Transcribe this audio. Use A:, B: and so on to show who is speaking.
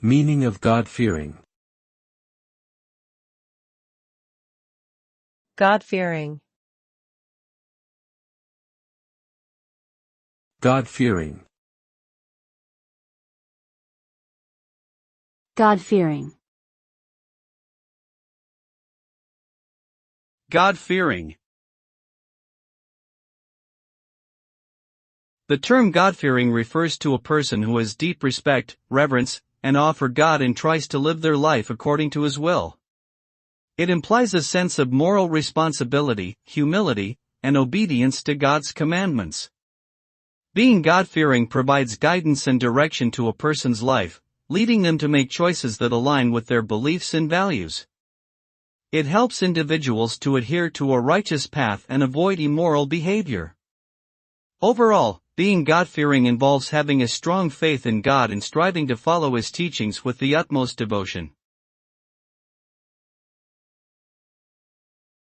A: Meaning of God-fearing.
B: God-fearing.
A: God-fearing.
C: God-fearing.
D: God-fearing. The term God-fearing refers to a person who has deep respect, reverence, and awe for God and tries to live their life according to His will. It implies a sense of moral responsibility, humility, and obedience to God's commandments. Being God-fearing provides guidance and direction to a person's life, leading them to make choices that align with their beliefs and values. It helps individuals to adhere to a righteous path and avoid immoral behavior. Overall, being God-fearing involves having a strong faith in God and striving to follow His teachings with the utmost devotion.